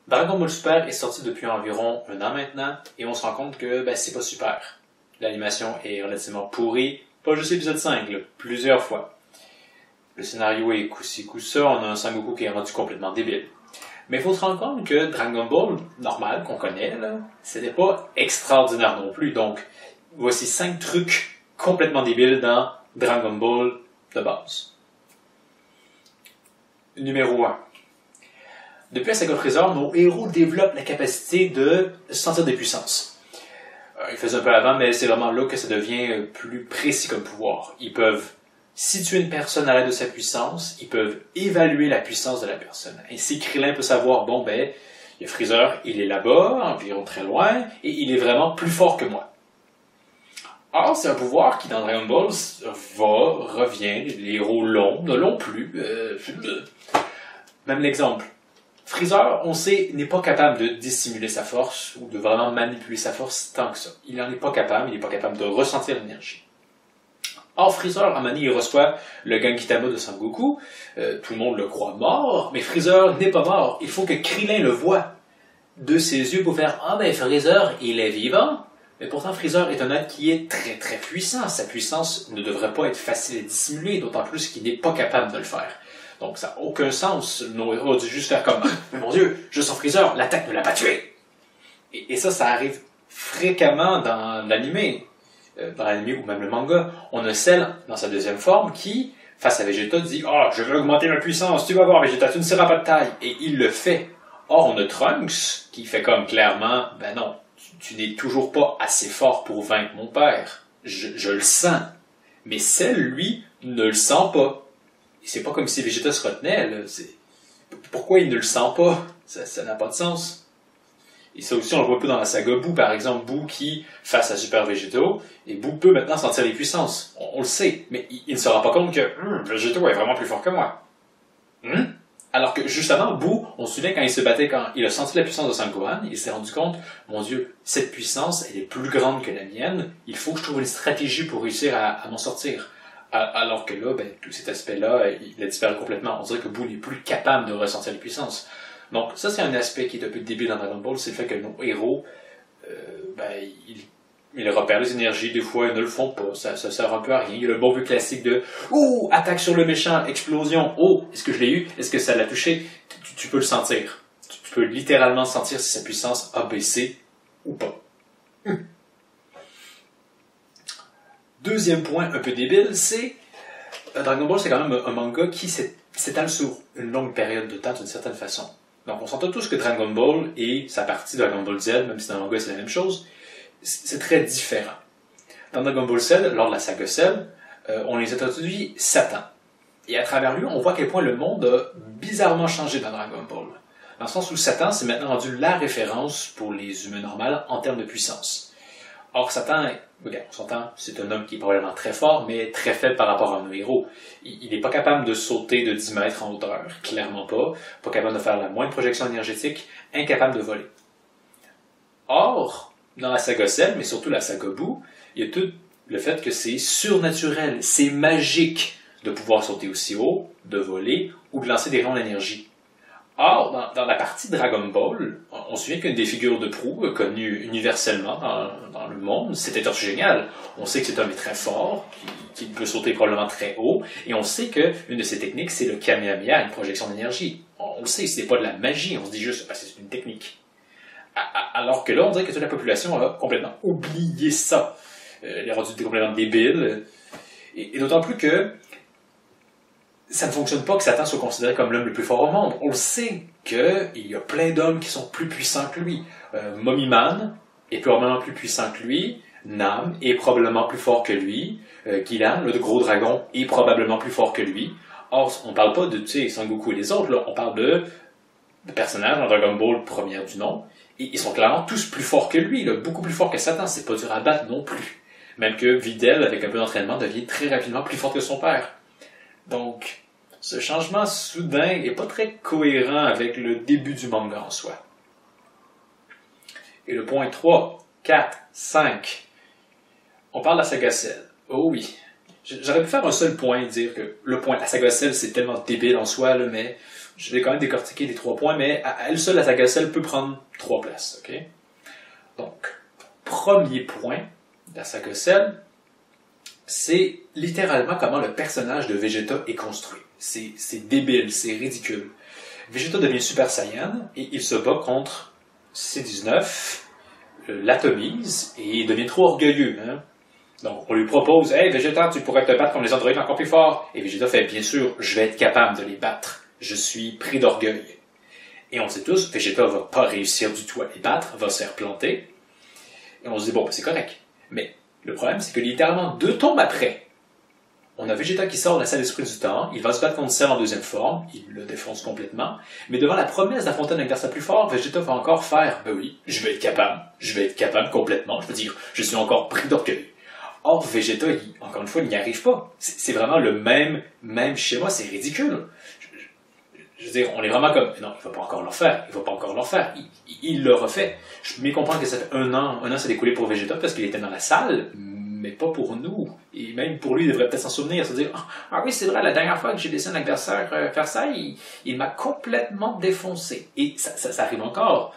Dragon Ball Super est sorti depuis environ un an maintenant, et on se rend compte que c'est pas super. L'animation est relativement pourrie, pas juste l'épisode 5, là, plusieurs fois. Le scénario est coup-ci, coup-ça, on a un Sangoku qui est rendu complètement débile. Mais il faut se rendre compte que Dragon Ball, normal, qu'on connaît, c'était pas extraordinaire non plus. Donc, voici 5 trucs complètement débiles dans Dragon Ball de base. Numéro 1. Depuis la saga Freezer, nos héros développent la capacité de sentir des puissances. Ils faisaient un peu avant, mais c'est vraiment là que ça devient plus précis comme pouvoir. Ils peuvent situer une personne à l'aide de sa puissance, ils peuvent évaluer la puissance de la personne. Ainsi, Krillin peut savoir, il y a Freezer, il est là-bas, environ très loin, et il est vraiment plus fort que moi. Or, c'est un pouvoir qui, dans Dragon Ball, revient, les héros ne l'ont plus. Même l'exemple. Freezer, on sait, n'est pas capable de dissimuler sa force, ou de vraiment manipuler sa force tant que ça. Il n'en est pas capable, il n'est pas capable de ressentir l'énergie. Or, Freezer, à un moment donné, il reçoit le Gengitama de Sangoku. Tout le monde le croit mort, mais Freezer n'est pas mort. Il faut que Krillin le voie de ses yeux pour faire « Ah ben Freezer, il est vivant !» Mais pourtant, Freezer est un être qui est très très puissant. Sa puissance ne devrait pas être facile à dissimuler, d'autant plus qu'il n'est pas capable de le faire. Donc ça n'a aucun sens. Nos héros ont dû juste faire comme « Mais mon Dieu, je sens Freezer, l'attaque ne l'a pas tué !» Et ça arrive fréquemment dans l'anime. Dans l'anime ou même le manga, on a Cell dans sa deuxième forme qui, face à Vegeta, dit « Ah, je vais augmenter ma puissance, tu vas voir Vegeta, tu ne seras pas de taille !» Et il le fait. Or, on a Trunks qui fait comme clairement « Ben non, tu n'es toujours pas assez fort pour vaincre mon père. Je le sens. » Mais Cell, lui, ne le sent pas. C'est pas comme si Vegeta se retenait. Là. Pourquoi il ne le sent pas? Ça n'a pas de sens. Et ça aussi, on le voit un peu dans la saga Boo, par exemple, Boo qui, face à Super Vegeto, et Boo peut maintenant sentir les puissances. On le sait, mais il ne se rend pas compte que Vegeto est vraiment plus fort que moi. Alors que, justement, Boo, on se souvient quand il se battait, quand il a senti la puissance de Sangohan, il s'est rendu compte, mon Dieu, cette puissance, elle est plus grande que la mienne, il faut que je trouve une stratégie pour réussir à m'en sortir. Alors que là, tout cet aspect-là, il a disparu complètement. On dirait que Boo n'est plus capable de ressentir les puissances. Donc, ça, c'est un aspect qui est un peu débile dans Dragon Ball, c'est le fait que nos héros, ils repèrent les énergies, des fois, ils ne le font pas, ça sert un peu à rien. Il y a le bon vieux classique de « Oh, attaque sur le méchant, explosion, oh, est-ce que je l'ai eu? Est-ce que ça l'a touché? » Tu peux le sentir. Tu peux littéralement sentir si sa puissance a baissé ou pas. Deuxième point un peu débile, c'est Dragon Ball, c'est quand même un manga qui s'étale sur une longue période de temps d'une certaine façon. Donc, on s'entend tous que Dragon Ball et sa partie Dragon Ball Z, même si dans le manga c'est la même chose, c'est très différent. Dans Dragon Ball Z, lors de la saga Cell, on les introduit Satan. Et à travers lui, on voit à quel point le monde a bizarrement changé dans Dragon Ball. Dans le sens où Satan s'est maintenant rendu la référence pour les humains normaux en termes de puissance. Or, Satan, on s'entend, c'est un homme qui est probablement très fort, mais très faible par rapport à nos héros. Il n'est pas capable de sauter de 10 mètres en hauteur, clairement pas. Pas capable de faire la moindre projection énergétique, incapable de voler. Or, dans la saga Cell, mais surtout la saga Boo, il y a tout le fait que c'est surnaturel, c'est magique de pouvoir sauter aussi haut, de voler ou de lancer des rayons d'énergie. Or, dans la partie Dragon Ball, on se souvient qu'une des figures de proue connues universellement dans le monde, c'était Tortue Géniale. On sait que cet homme est très fort, qu'il peut sauter probablement très haut, et on sait qu'une de ses techniques, c'est le Kamehameha, une projection d'énergie. On le sait, ce n'est pas de la magie, on se dit juste, c'est une technique. Alors que là, on dirait que toute la population a complètement oublié ça. Elle est rendue complètement débile. Et d'autant plus que ça ne fonctionne pas que Satan soit considéré comme l'homme le plus fort au monde. On le sait qu'il y a plein d'hommes qui sont plus puissants que lui. Momiman est probablement plus puissant que lui. Nam est probablement plus fort que lui. Gilan, le gros dragon, est probablement plus fort que lui. Or, on ne parle pas de Sangoku et les autres, là. On parle de personnages dans Dragon Ball première du nom. Et ils sont clairement tous plus forts que lui, là, beaucoup plus forts que Satan. C'est pas dur à battre non plus. Même que Videl, avec un peu d'entraînement, devient très rapidement plus fort que son père. Donc, ce changement soudain n'est pas très cohérent avec le début du manga en soi. Et le point 3, 4, 5, on parle de la saga Cell. Oh oui, j'aurais pu faire un seul point et dire que la saga Cell c'est tellement débile en soi, là, mais je vais quand même décortiquer les 3 points, mais à elle seule, la saga Cell peut prendre 3 places. Okay? Donc, premier point de la saga Cell, c'est littéralement comment le personnage de Vegeta est construit. C'est débile, c'est ridicule. Vegeta devient Super Saiyan et il se bat contre C-19, l'atomise, et il devient trop orgueilleux. Hein? Donc, on lui propose « Hey Vegeta, tu pourrais te battre contre les androïdes encore plus fort. » Et Vegeta fait « Bien sûr, je vais être capable de les battre. Je suis pris d'orgueil. » Et on sait tous, Vegeta va pas réussir du tout à les battre, va se faire planter. Et on se dit « Bon, c'est correct. » Mais le problème, c'est que littéralement 2 tombes après, on a Vegeta qui sort de la salle d'esprit du temps, il va se battre contre Cell en deuxième forme, il le défonce complètement, mais devant la promesse d'affronter un adversaire plus fort, Vegeta va encore faire « Ben oui, je vais être capable complètement, je veux dire, je suis encore pris d'orgueil. » Or, Vegeta, encore une fois, il n'y arrive pas. C'est vraiment le même schéma, c'est ridicule. Je veux dire, on est vraiment comme, non, il va pas encore le faire, il le refait. Je me comprends que ça fait un an s'est découlé pour Vegeta parce qu'il était dans la salle, mais pas pour nous. Et même pour lui, il devrait peut-être s'en souvenir, se dire, ah oui, c'est vrai, la dernière fois que j'ai laissé un adversaire faire ça, il m'a complètement défoncé. Et ça arrive encore.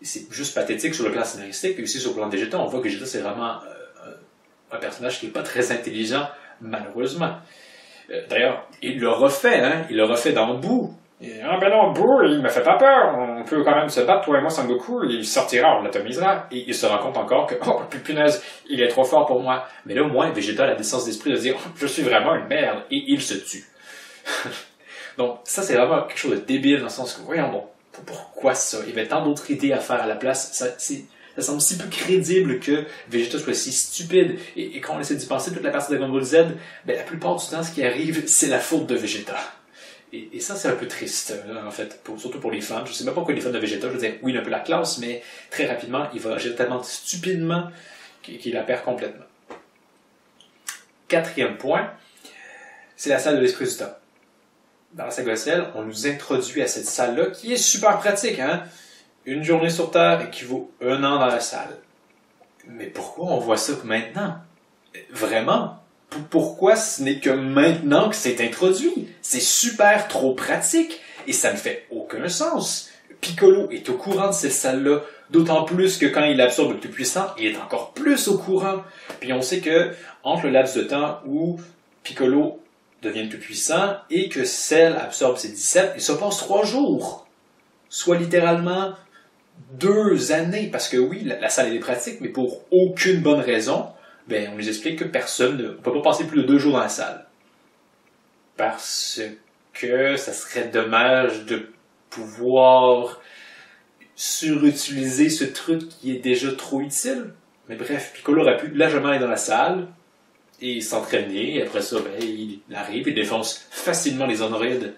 C'est juste pathétique sur le plan scénaristique, et aussi sur le plan de Vegeta, on voit que Vegeta, c'est vraiment un personnage qui n'est pas très intelligent, malheureusement. D'ailleurs, il le refait, hein, il le refait dans Boo. Ah ben non, Boo, il me fait pas peur, on peut quand même se battre, toi et moi, Sangoku, il sortira, on l'atomisera. Et il se rend compte encore que, oh, punaise, il est trop fort pour moi. Mais là, au moins, Vegeta a la décence d'esprit de dire, oh, je suis vraiment une merde, et il se tue. Donc, ça, c'est vraiment quelque chose de débile, dans le sens que, voyons, bon, pourquoi ça? Il y avait tant d'autres idées à faire à la place, ça semble si peu crédible que Vegeta soit si stupide. Et quand on essaie d'y penser, toute la partie de Dragon Ball Z, ben, la plupart du temps, ce qui arrive, c'est la faute de Vegeta. Et ça, c'est un peu triste, là, en fait, surtout pour les fans. Je sais même pas pourquoi les fans de Vegeta, je veux dire, oui, il a un peu la classe, mais très rapidement, il va agir tellement stupidement qu'il la perd complètement. 4e point, c'est la salle de l'esprit du temps. Dans la saga Cell, on nous introduit à cette salle-là, qui est super pratique, hein? Une journée sur Terre équivaut 1 an dans la salle. Mais pourquoi on voit ça que maintenant? Vraiment? Pourquoi ce n'est que maintenant que c'est introduit? C'est super trop pratique et ça ne fait aucun sens. Piccolo est au courant de cette salle-là, d'autant plus que quand il absorbe le plus puissant, il est encore plus au courant. Puis on sait que entre le laps de temps où Piccolo devient le plus puissant et que Cell absorbe ses 17, il se passe 3 jours. Soit littéralement 2 années, parce que oui, la salle est pratique, mais pour aucune bonne raison, ben, on nous explique que personne ne peut pas passer plus de 2 jours dans la salle. Parce que ça serait dommage de pouvoir surutiliser ce truc qui est déjà trop utile. Mais bref, Piccolo aurait pu largement aller dans la salle et s'entraîner, et après ça, ben, il arrive, il défonce facilement les androïdes.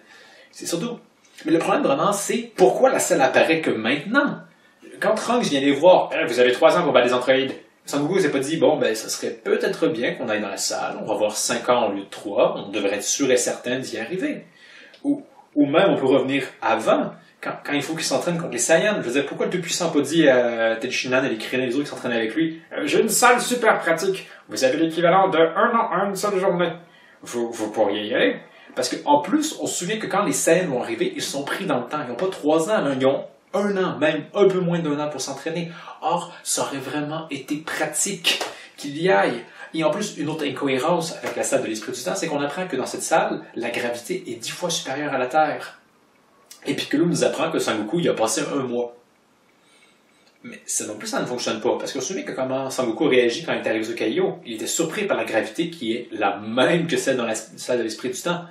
C'est surtout... Mais le problème vraiment, c'est pourquoi la salle apparaît que maintenant? Quand Trunks vient les voir, vous avez 3 ans pour battre les androïdes. Sangoku s'est pas dit, bon, ben, ça serait peut-être bien qu'on aille dans la salle, on va avoir 5 ans au lieu de 3, on devrait être sûr et certain d'y arriver. Ou même, on peut revenir avant, quand il faut qu'il s'entraîne contre les Saiyans. Je veux dire, pourquoi le Tout-Puissant n'a pas dit à Tenshinhan et les Krillin et les autres qui s'entraînent avec lui, j'ai une salle super pratique, vous avez l'équivalent de 1 an à une seule journée. Vous pourriez y aller. Parce qu'en plus, on se souvient que quand les Saiyans vont arriver, ils sont pris dans le temps. Ils n'ont pas 3 ans, là, ils ont 1 an, même un peu moins d'1 an pour s'entraîner. Or, ça aurait vraiment été pratique qu'il y aille. Et en plus, une autre incohérence avec la salle de l'esprit du temps, c'est qu'on apprend que dans cette salle, la gravité est 10 fois supérieure à la Terre. Et Piccolo nous apprend que Sangoku y a passé 1 mois. Mais ça non plus, ça ne fonctionne pas. Parce qu'on se souvient que comment Sangoku réagit quand il est arrivé sur Kaio, il était surpris par la gravité qui est la même que celle dans la salle de l'esprit du temps.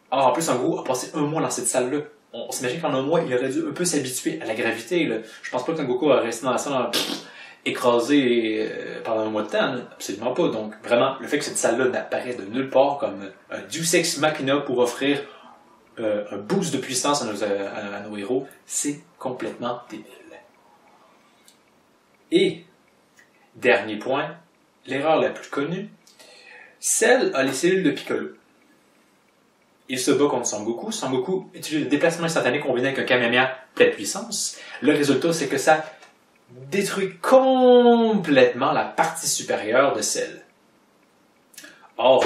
Or, en plus, Sangoku a passé 1 mois dans cette salle-là. On s'imagine qu'en 1 mois, il aurait dû un peu s'habituer à la gravité. Là. Je pense pas que Sangoku a resté dans la salle écrasé pendant 1 mois de temps. Absolument pas. Donc, vraiment, le fait que cette salle-là n'apparaît de nulle part comme un Deus Ex Machina pour offrir un boost de puissance à nos héros, c'est complètement débile. Et, dernier point, l'erreur la plus connue, Cell a les cellules de Piccolo. Il se bat contre Sangoku. Sangoku utilise le déplacement instantané combiné avec un Kamehameha pleine puissance. Le résultat, c'est que ça détruit complètement la partie supérieure de Cell. Or,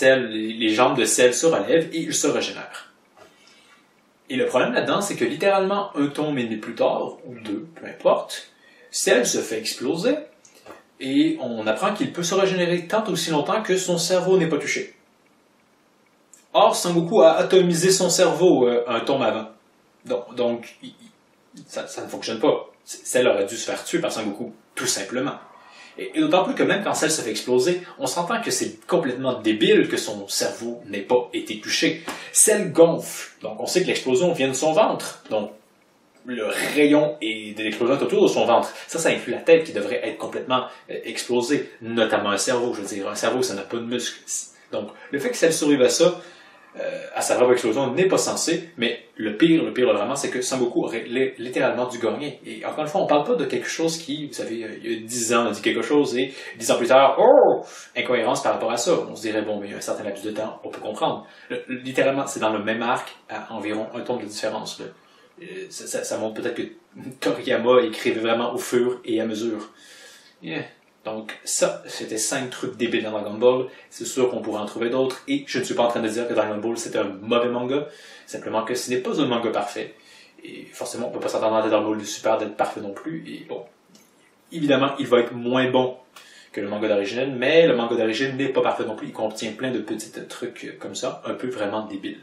les jambes de Cell se relèvent et il se régénère. Et le problème là-dedans, c'est que littéralement un tome et demi plus tard, ou deux, peu importe, Cell se fait exploser, et on apprend qu'il peut se régénérer tant aussi longtemps que son cerveau n'est pas touché. Or, Sangoku a atomisé son cerveau un tome avant. Donc ça ne fonctionne pas. Cell aurait dû se faire tuer par Sangoku, tout simplement. Et d'autant plus que même quand Cell se fait exploser, on s'entend que c'est complètement débile que son cerveau n'ait pas été touché. Cell gonfle, donc on sait que l'explosion vient de son ventre. Donc le rayon de l'explosion est autour de son ventre. Ça inclut la tête qui devrait être complètement explosée, notamment un cerveau. Je veux dire, un cerveau, ça n'a pas de muscles. Donc le fait que Cell survive à ça, à sa propre explosion, n'est pas censé, mais le pire vraiment, c'est que Sangoku aurait littéralement dû gagner. Et encore une fois, on parle pas de quelque chose qui, vous savez, il y a 10 ans, on a dit quelque chose, et 10 ans plus tard, oh, incohérence par rapport à ça. On se dirait, bon, mais il y a un certain laps de temps, on peut comprendre. Littéralement, c'est dans le même arc, à environ un tome de différence. Ça montre peut-être que Toriyama écrivait vraiment au fur et à mesure. Yeah. Donc ça, c'était 5 trucs débiles dans Dragon Ball. C'est sûr qu'on pourrait en trouver d'autres. Et je ne suis pas en train de dire que Dragon Ball c'est un mauvais manga. Simplement que ce n'est pas un manga parfait. Et forcément, on ne peut pas s'attendre à Dragon Ball Super d'être parfait non plus. Et bon, évidemment, il va être moins bon que le manga d'origine. Mais le manga d'origine n'est pas parfait non plus. Il contient plein de petits trucs comme ça, un peu vraiment débiles.